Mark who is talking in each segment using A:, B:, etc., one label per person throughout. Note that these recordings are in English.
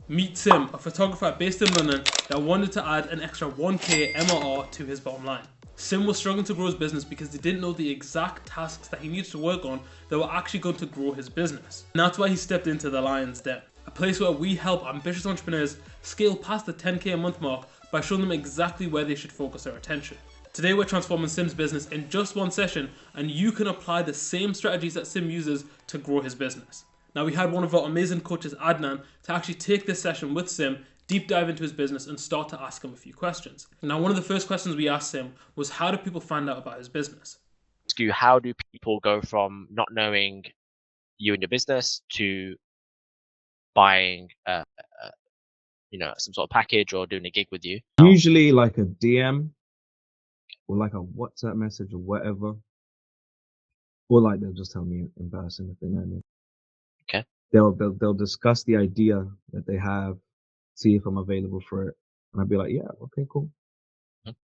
A: Meet Sim, a photographer based in London that wanted to add an extra 1k MRR to his bottom line. Sim was struggling to grow his business because he didn't know the exact tasks that he needed to work on that were actually going to grow his business. And that's why he stepped into the Lion's Den, a place where we help ambitious entrepreneurs scale past the 10k a month mark by showing them exactly where they should focus their attention. Today we're transforming Sim's business in just one session, and you can apply the same strategies that Sim uses to grow his business. Now, we had one of our amazing coaches, Adnan, to actually take this session with Sim, deep dive into his business and start to ask him a few questions. Now, one of the first questions we asked Sim was, how do people find out about his business?
B: Ask you, how do people go from not knowing you and your business to buying some sort of package or doing a gig with you?
C: Usually like a DM or like a WhatsApp message or whatever. Or like they'll just tell me in person if they know me.
B: Okay.
C: They'll discuss the idea that they have, see if I'm available for it. And I'd be like, yeah, okay, cool.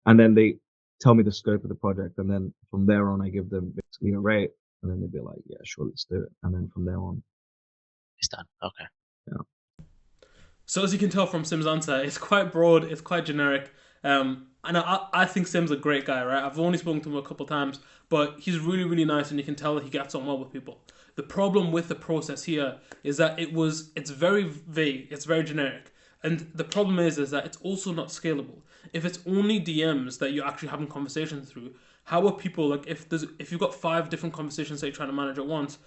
C: And then they tell me the scope of the project. And then from there on, I give them basically a rate. And then they'd be like, yeah, sure, let's do it. And then from there on,
B: It's done. Okay.
C: Yeah.
A: So as you can tell from Sim's answer, it's quite broad, it's quite generic. And I think Sim's a great guy, right? I've only spoken to him a couple times, but he's really, really nice, and you can tell that he gets on well with people. The problem with the process here is that it's very vague, it's very generic. And the problem is that it's also not scalable. If it's only DMs that you're actually having conversations through, how are people, like, if you've got 5 different conversations that you're trying to manage at once,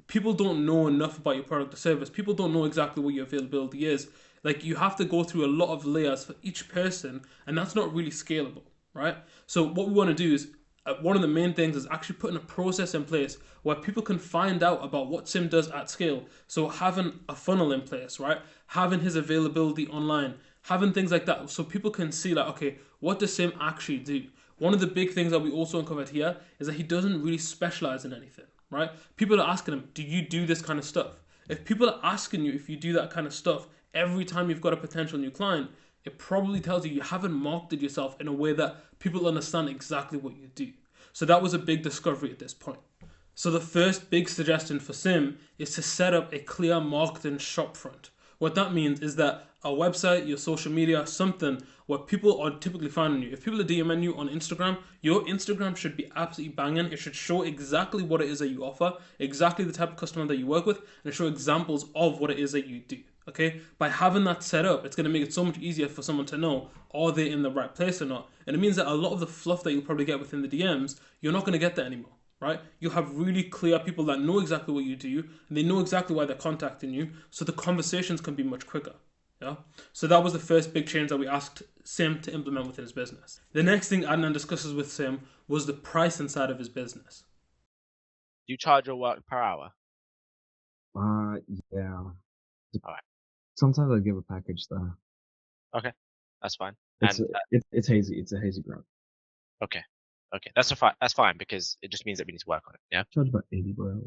A: people don't know enough about your product or service. People don't know exactly what your availability is. Like, you have to go through a lot of layers for each person, and that's not really scalable, right? So what we want to do is, one of the main things is actually putting a process in place where people can find out about what Sim does at scale. So having a funnel in place, right? Having his availability online, having things like that, so people can see, like, okay, what does Sim actually do? One of the big things that we also uncovered here is that he doesn't really specialize in anything, right? People are asking him, do you do this kind of stuff? If people are asking you if you do that kind of stuff every time you've got a potential new client, it probably tells you haven't marketed yourself in a way that people understand exactly what you do. So that was a big discovery at this point. So the first big suggestion for Sim is to set up a clear marketing shopfront. What that means is that a website, your social media, something where people are typically finding you. If people are DMing you on Instagram, your Instagram should be absolutely banging. It should show exactly what it is that you offer, exactly the type of customer that you work with, and show examples of what it is that you do. Okay? By having that set up, it's going to make it so much easier for someone to know, are they in the right place or not? And it means that a lot of the fluff that you'll probably get within the DMs, you're not going to get that anymore. Right? You have really clear people that know exactly what you do, and they know exactly why they're contacting you, so the conversations can be much quicker. Yeah. So that was the first big change that we asked Sim to implement within his business. The next thing Adnan discusses with Sim was the price inside of his business.
B: Do you charge your work per hour?
C: Yeah.
B: All right.
C: Sometimes I give a package there.
B: Okay, that's fine.
C: It's hazy. It's a hazy grant.
B: Okay. Okay, that's fine because it just means that we need to work on it. Yeah.
C: Charge about 80 per hour.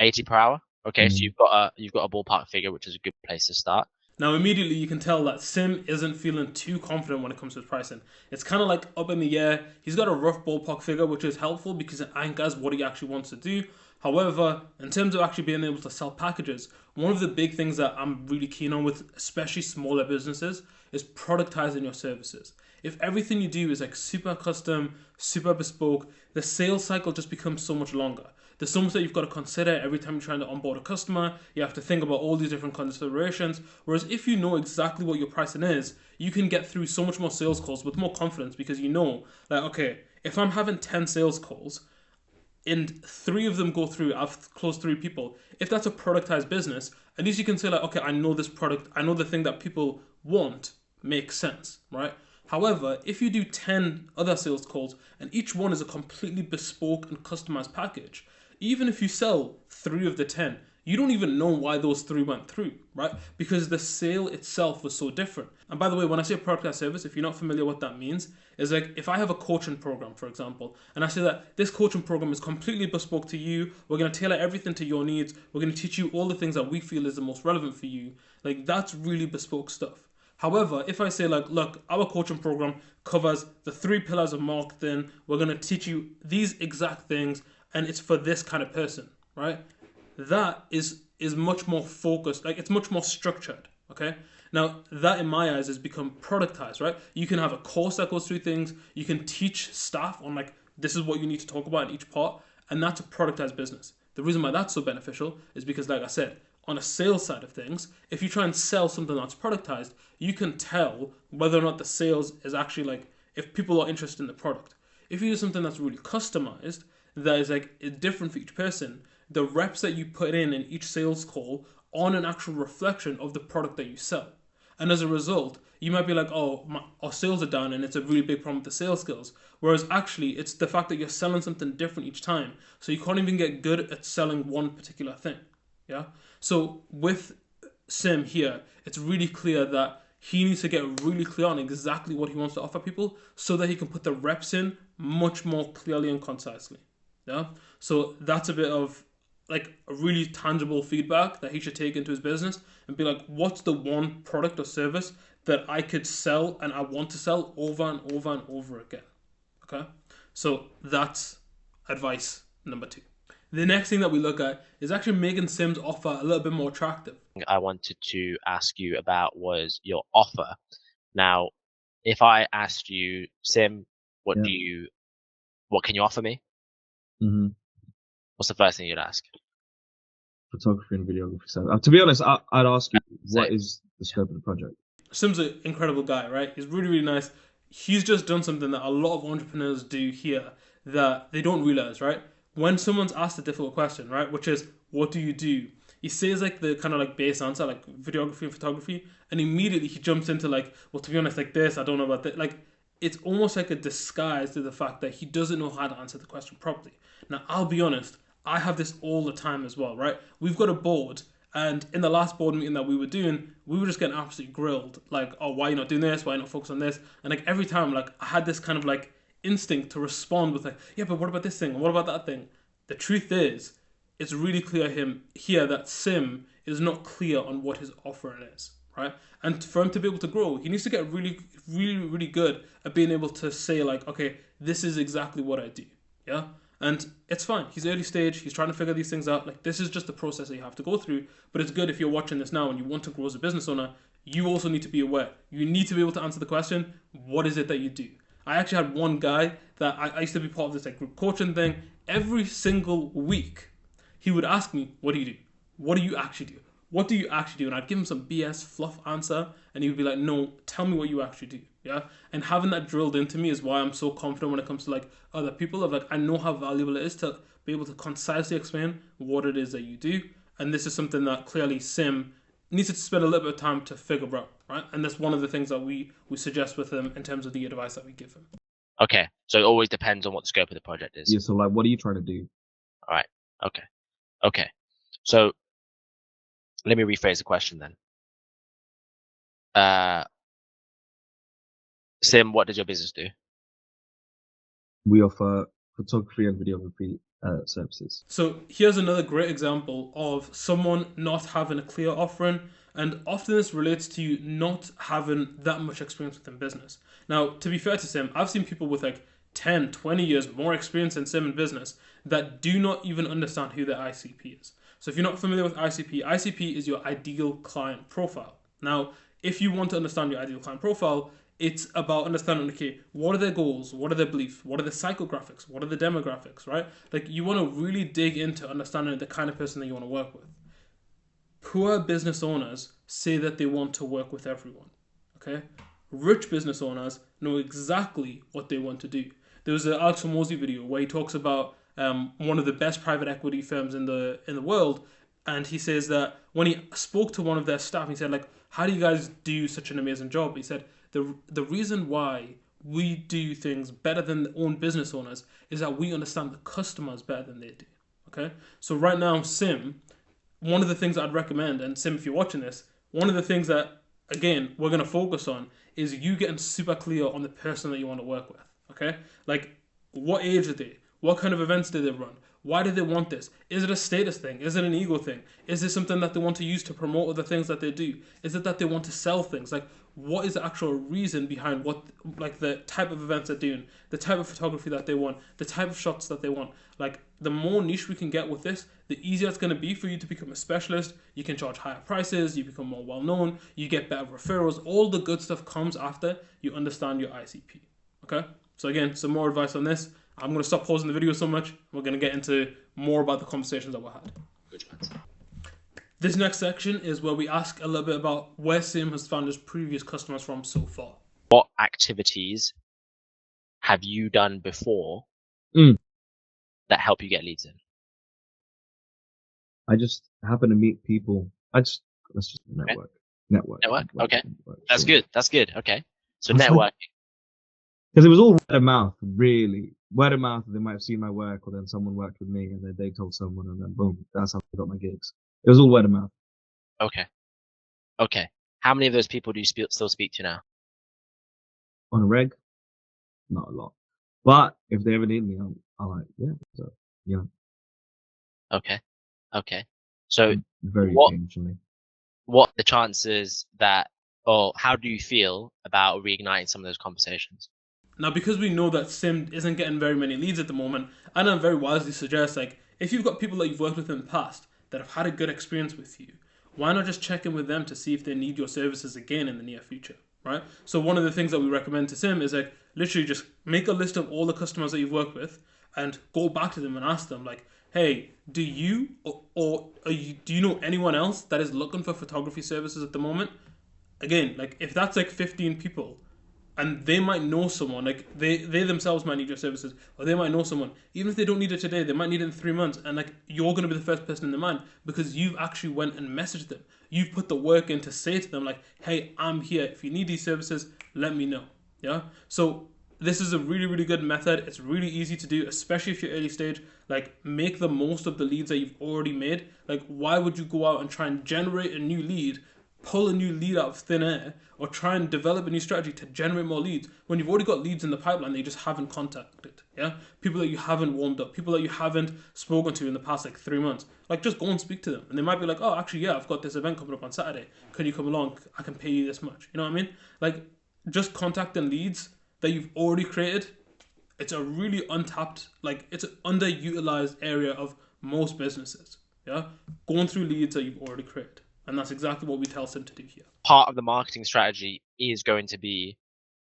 B: 80 per hour. Okay, so you've got a ballpark figure, which is a good place to start.
A: Now, immediately you can tell that Sim isn't feeling too confident when it comes to his pricing. It's kind of like up in the air. He's got a rough ballpark figure, which is helpful because it anchors what he actually wants to do. However, in terms of actually being able to sell packages, one of the big things that I'm really keen on with especially smaller businesses is productizing your services. If everything you do is like super custom, super bespoke, the sales cycle just becomes so much longer. There's so much that you've got to consider every time you're trying to onboard a customer. You have to think about all these different considerations. Whereas if you know exactly what your pricing is, you can get through so much more sales calls with more confidence because you know, like, okay, if I'm having 10 sales calls and 3 of them go through, I've closed 3 people. If that's a productized business, at least you can say, like, okay, I know this product, I know the thing that people want makes sense, right? However, if you do 10 other sales calls and each one is a completely bespoke and customized package, even if you sell 3 of the 10, you don't even know why those 3 went through, right? Because the sale itself was so different. And by the way, when I say product as service, if you're not familiar what that means, is like if I have a coaching program, for example, and I say that this coaching program is completely bespoke to you, we're going to tailor everything to your needs, we're going to teach you all the things that we feel is the most relevant for you, like that's really bespoke stuff. However, if I say, like, look, our coaching program covers the 3 pillars of marketing, we're going to teach you these exact things, and it's for this kind of person, right? That is much more focused, like it's much more structured, Okay. Now that in my eyes has become productized, right? You can have a course that goes through things. You can teach staff on like, this is what you need to talk about in each part. And that's a productized business. The reason why that's so beneficial is because, like I said, on a sales side of things, if you try and sell something that's productized, you can tell whether or not the sales is actually like, if people are interested in the product. If you do something that's really customized, that is like different for each person, the reps that you put in each sales call on an actual reflection of the product that you sell. And as a result, you might be like, oh, our sales are down and it's a really big problem with the sales skills. Whereas actually, it's the fact that you're selling something different each time. So you can't even get good at selling one particular thing. Yeah. So with Sim here, it's really clear that he needs to get really clear on exactly what he wants to offer people so that he can put the reps in much more clearly and concisely. Yeah. So that's a bit of like a really tangible feedback that he should take into his business and be like, what's the one product or service that I could sell and I want to sell over and over and over again? Okay. So that's advice number 2. The next thing that we look at is actually making Sim's offer a little bit more attractive.
B: I wanted to ask you about was your offer. Now, if I asked you, Sim, what can you offer me?
C: Mm-hmm.
B: What's the first thing you'd ask?
C: Photography and videography. So, to be honest, I'd ask you,
B: Same.
C: what is the scope of the project?
A: Sim's an incredible guy, right? He's really, really nice. He's just done something that a lot of entrepreneurs do here that they don't realize, right? When someone's asked a difficult question, right, which is, what do you do? He says like the kind of like base answer, like videography and photography, and immediately he jumps into like, well, to be honest, like this, I don't know about that. Like, it's almost like a disguise to the fact that he doesn't know how to answer the question properly. Now, I'll be honest, I have this all the time as well, right? We've got a board, and in the last board meeting that we were doing, we were just getting absolutely grilled. Like, oh, why are you not doing this? Why are you not focused on this? And like every time, like I had this kind of like instinct to respond with like, yeah, but what about this thing? And what about that thing? The truth is, it's really clear here that Sim is not clear on what his offer is, right? And for him to be able to grow, he needs to get really, really, really good at being able to say like, okay, this is exactly what I do, yeah? And it's fine. He's early stage. He's trying to figure these things out. Like, this is just the process that you have to go through. But it's good if you're watching this now and you want to grow as a business owner, you also need to be aware. You need to be able to answer the question, what is it that you do? I actually had one guy that I used to be part of this like group coaching thing. Every single week, he would ask me, what do you do? What do you actually do? What do you actually do? And I'd give him some BS fluff answer, and he would be like, no, tell me what you actually do. Yeah. And having that drilled into me is why I'm so confident when it comes to like other people. Of like, I know how valuable it is to be able to concisely explain what it is that you do. And this is something that clearly Sim needs to spend a little bit of time to figure out, right? And that's one of the things that we suggest with him in terms of the advice that we give him.
B: Okay, so it always depends on what the scope of the project is.
C: Yeah. So like, what are you trying to do?
B: All right. Okay. So let me rephrase the question then. Sim, what does your business do?
C: We offer photography and videography services.
A: So here's another great example of someone not having a clear offering, and often this relates to you not having that much experience within business. Now, to be fair to Sim, I've seen people with like 10, 20 years more experience than Sim in business that do not even understand who their ICP is. So if you're not familiar with ICP is your ideal client profile. Now, if you want to understand your ideal client profile, it's about understanding, okay, what are their goals? What are their beliefs? What are the psychographics? What are the demographics, right? Like, you want to really dig into understanding the kind of person that you want to work with. Poor business owners say that they want to work with everyone, okay? Rich business owners know exactly what they want to do. There was an Alex Hormozi video where he talks about one of the best private equity firms in the world, and he says that when he spoke to one of their staff, he said, like, how do you guys do such an amazing job? He said, the reason why we do things better than the own business owners is that we understand the customers better than they do, okay? So right now, Sim, one of the things I'd recommend, and Sim, if you're watching this, one of the things that, again, we're going to focus on is you getting super clear on the person that you want to work with, okay? Like, what age are they? What kind of events do they run? Why do they want this? Is it a status thing? Is it an ego thing? Is this something that they want to use to promote other things that they do? Is it that they want to sell things? Like, what is the actual reason behind what, like, the type of events they're doing, the type of photography that they want, the type of shots that they want? Like, the more niche we can get with this, the easier it's going to be for you to become a specialist. You can charge higher prices, you become more well-known, you get better referrals. All the good stuff comes after you understand your ICP. Okay? So again, some more advice on this. I'm going to stop pausing the video so much. We're going to get into more about the conversations that we had.
B: Good chance.
A: This next section is where we ask a little bit about where Sim has found his previous customers from so far.
B: What activities have you done before that help you get leads in?
C: I just happen to meet people. Let's just network. Network.
B: Okay. That's
C: sure.
B: good. That's good. Okay. So networking.
C: Because it was all word of mouth, really. Word of mouth, they might have seen my work, or then someone worked with me, and then they told someone, and then boom, that's how I got my gigs. It was all word of mouth.
B: Okay. Okay. How many of those people do you still speak to now?
C: On a reg, not a lot. But if they ever need me, I'm like, yeah, so, you know.
B: Okay. Okay. So
C: very occasionally.
B: What are the chances that, or how do you feel about reigniting some of those conversations?
A: Now, because we know that Sim isn't getting very many leads at the moment, Adnan very wisely suggests, like, if you've got people that you've worked with in the past that have had a good experience with you, why not just check in with them to see if they need your services again in the near future, right? So one of the things that we recommend to Sim is, like, literally just make a list of all the customers that you've worked with and go back to them and ask them, like, hey, do you know anyone else that is looking for photography services at the moment? Again, like, if that's like 15 people, and they might know someone, like they themselves might need your services, or they might know someone. Even if they don't need it today, they might need it in 3 months, and like you're gonna be the first person in their mind because you've actually went and messaged them. You've put the work in to say to them, like, hey, I'm here. If you need these services, let me know. Yeah. So this is a really, really good method. It's really easy to do, especially if you're early stage. Like, make the most of the leads that you've already made. Like, why would you go out and try and generate a new lead, pull a new lead out of thin air, or try and develop a new strategy to generate more leads when you've already got leads in the pipeline that you just haven't contacted? Yeah, people that you haven't warmed up, people that you haven't spoken to in the past like 3 months. Like, just go and speak to them, and they might be like, oh, actually, yeah, I've got this event coming up on Saturday. Can you come along? I can pay you this much. You know what I mean? Like, just contacting leads that you've already created. It's a really untapped, like, it's an underutilized area of most businesses. Yeah, going through leads that you've already created. And that's exactly what we tell Sim to do here.
B: Part of the marketing strategy is going to be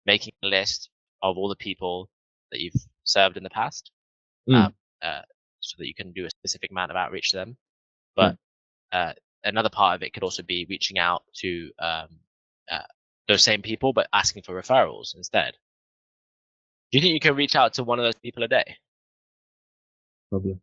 B: making a list of all the people that you've served in the past, so that you can do a specific amount of outreach to them. But another part of it could also be reaching out to those same people, but asking for referrals instead. Do you think you can reach out to one of those people a day?
C: Probably.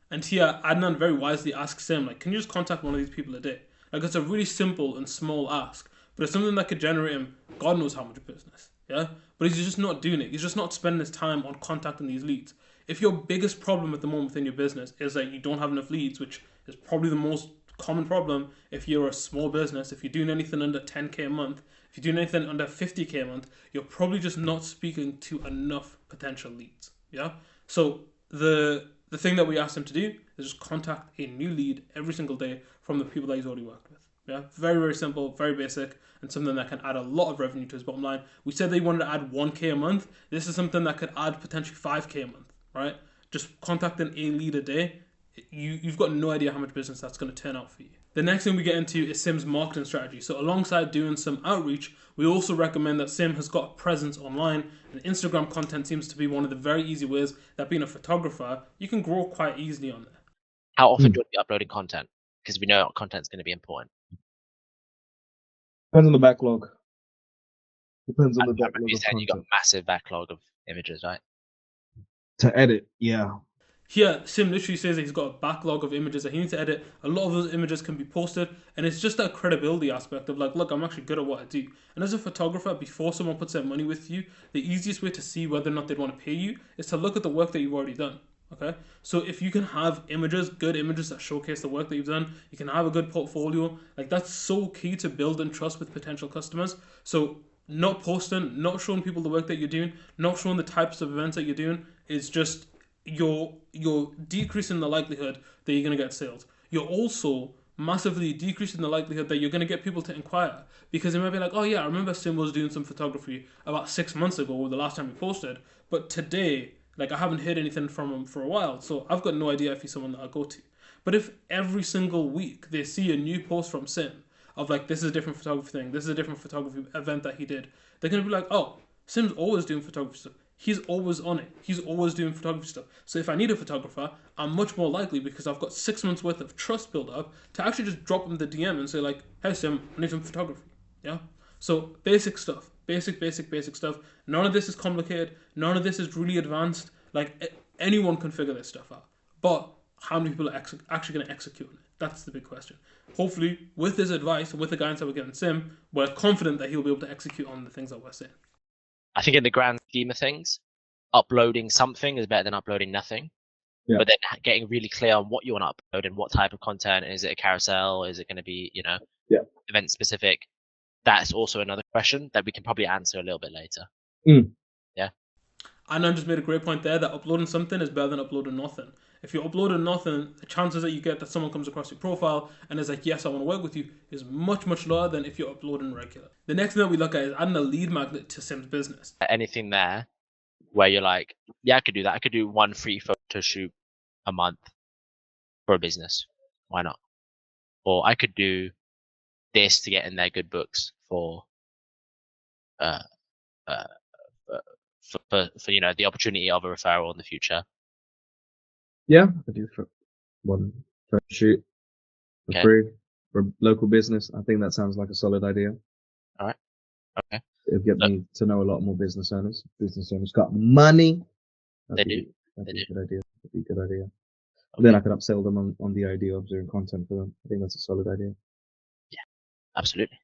A: And here, Adnan very wisely asks Sim, like, can you just contact one of these people a day? Like, it's a really simple and small ask, but it's something that could generate him God knows how much business, yeah? But he's just not doing it. He's just not spending his time on contacting these leads. If your biggest problem at the moment within your business is that you don't have enough leads, which is probably the most common problem if you're a small business, if you're doing anything under 10K a month, if you're doing anything under 50K a month, you're probably just not speaking to enough potential leads, yeah? So the thing that we asked him to do is just contact a new lead every single day from the people that he's already worked with. Yeah, very, very simple, very basic, and something that can add a lot of revenue to his bottom line. We said they wanted to add 1K a month. This is something that could add potentially 5K a month, right? Just contacting a lead a day, you've got no idea how much business that's going to turn out for you. The next thing we get into is Sim's marketing strategy. So alongside doing some outreach, we also recommend that Sim has got a presence online, and Instagram content seems to be one of the very easy ways that, being a photographer, you can grow quite easily on there.
B: How often do you be uploading content? Because we know content is going to be important.
C: Depends on the backlog. Depends on the backlog.
B: You said you got a massive backlog of images, right?
C: To edit, yeah.
A: Here, Sim literally says that he's got a backlog of images that he needs to edit. A lot of those images can be posted, and it's just that credibility aspect of, like, look, I'm actually good at what I do. And as a photographer, before someone puts their money with you, the easiest way to see whether or not they'd want to pay you is to look at the work that you've already done. Okay, so if you can have images, good images that showcase the work that you've done, you can have a good portfolio. Like, that's so key to building trust with potential customers. So not posting, not showing people the work that you're doing, not showing the types of events that you're doing is just you're decreasing the likelihood that you're going to get sales. You're also massively decreasing the likelihood that you're going to get people to inquire, because they might be like, oh yeah, I remember Sim was doing some photography about 6 months ago, the last time he posted, but today, like, I haven't heard anything from him for a while, so I've got no idea if he's someone that I'll go to. But if every single week they see a new post from Sim of like, this is a different photography thing, this is a different photography event that he did, they're going to be like, oh, Sim's always doing photography stuff. He's always on it. He's always doing photography stuff. So if I need a photographer, I'm much more likely, because I've got 6 months worth of trust built up, to actually just drop him the DM and say like, hey Sim, I need some photography. Yeah? So basic stuff. Basic stuff. None of this is complicated. None of this is really advanced. Like, anyone can figure this stuff out. But how many people are actually going to execute on it? That's the big question. Hopefully, with this advice and with the guidance that we're getting Sim, we're confident that he'll be able to execute on the things that we're saying.
B: I think in the grand scheme of things, uploading something is better than uploading nothing.
C: Yeah.
B: But then getting really clear on what you want to upload and what type of content. Is it a carousel? Is it going to be, event specific? That's also another question that we can probably answer a little bit later. Yeah.
A: Adnan just made a great point there, that uploading something is better than uploading nothing. If you're uploading nothing, the chances that you get that someone comes across your profile and is like, yes, I want to work with you, is much, much lower than if you're uploading regular. The next thing that we look at is adding a lead magnet to Sim's business.
B: Anything there where you're like, yeah, I could do that. I could do one free photo shoot a month for a business. Why not? Or I could do this to get in their good books for the opportunity of a referral in the future.
C: Yeah, I do for one photo shoot for free for local business. I think that sounds like a solid idea.
B: All right. Okay.
C: It'll get me to know a lot more business owners. Business owners got money.
B: That'd be
C: a good idea. That'd be a good idea. Okay. Then I could upsell them on the idea of doing content for them. I think that's a solid idea.
B: Yeah, absolutely.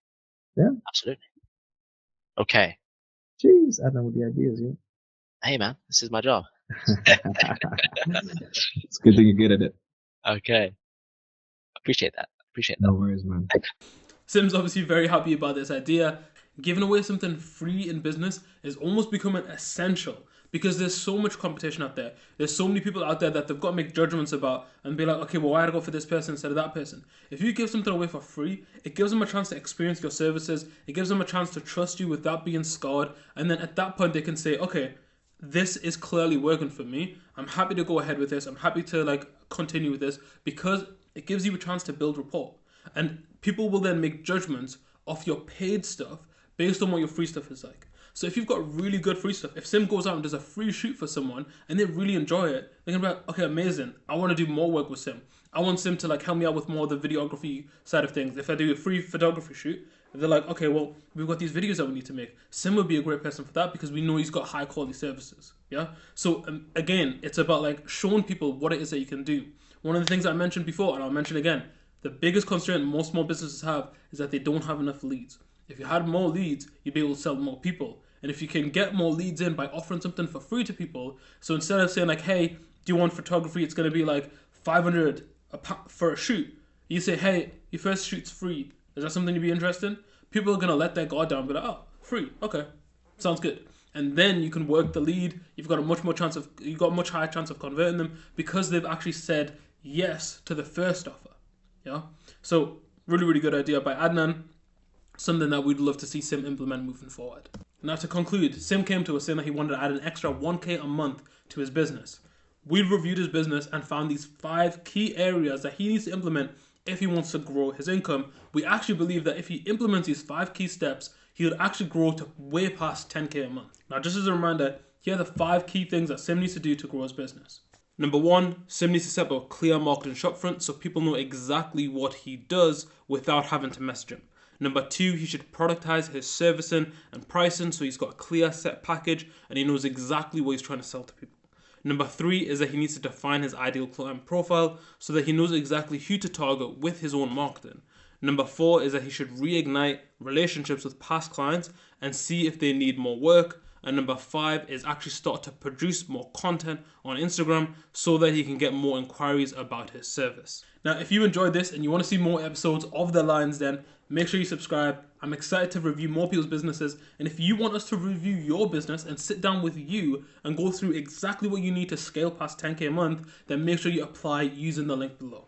C: Yeah,
B: absolutely. Okay.
C: Jeez, Adnan with the ideas, yeah.
B: Hey man, this is my job.
C: It's a good thing you're good at it.
B: Okay. Appreciate that.
C: No worries, man.
A: Sim's obviously very happy about this idea. Giving away something free in business is almost becoming essential, because there's so much competition out there. There's so many people out there that they've got to make judgments about and be like, okay, well, why did I go for this person instead of that person? If you give something away for free, it gives them a chance to experience your services. It gives them a chance to trust you without being scarred. And then at that point, they can say, okay, this is clearly working for me. I'm happy to go ahead with this. I'm happy to continue with this, because it gives you a chance to build rapport. And people will then make judgments of your paid stuff based on what your free stuff is like. So if you've got really good free stuff, if Sim goes out and does a free shoot for someone and they really enjoy it, they're gonna be like, okay, amazing. I want to do more work with Sim. I want Sim to help me out with more of the videography side of things. If I do a free photography shoot, they're like, okay, well, we've got these videos that we need to make. Sim would be a great person for that, because we know he's got high quality services. Yeah. So again, it's about showing people what it is that you can do. One of the things I mentioned before, and I'll mention again, the biggest constraint most small businesses have is that they don't have enough leads. If you had more leads, you'd be able to sell more people. And if you can get more leads in by offering something for free to people, so instead of saying hey, do you want photography? It's going to be $500 for a shoot. You say, hey, your first shoot's free. Is that something you'd be interested in? People are going to let their guard down and be like, oh, free. Okay, sounds good. And then you can work the lead. You've got a much higher chance of converting them, because they've actually said yes to the first offer. Yeah. So really, really good idea by Adnan. Something that we'd love to see Sim implement moving forward. Now to conclude, Sim came to us saying that he wanted to add an extra 1K a month to his business. We've reviewed his business and found these 5 key areas that he needs to implement if he wants to grow his income. We actually believe that if he implements these 5 key steps, he would actually grow to way past 10K a month. Now, just as a reminder, here are the 5 key things that Sim needs to do to grow his business. Number 1, Sim needs to set up a clear marketing shopfront so people know exactly what he does without having to message him. Number 2, he should productize his servicing and pricing so he's got a clear set package and he knows exactly what he's trying to sell to people. Number 3 is that he needs to define his ideal client profile so that he knows exactly who to target with his own marketing. Number 4 is that he should reignite relationships with past clients and see if they need more work. And number 5 is actually start to produce more content on Instagram so that he can get more inquiries about his service. Now, if you enjoyed this and you want to see more episodes of The Lion's Den, make sure you subscribe. I'm excited to review more people's businesses. And if you want us to review your business and sit down with you and go through exactly what you need to scale past 10K a month, then make sure you apply using the link below.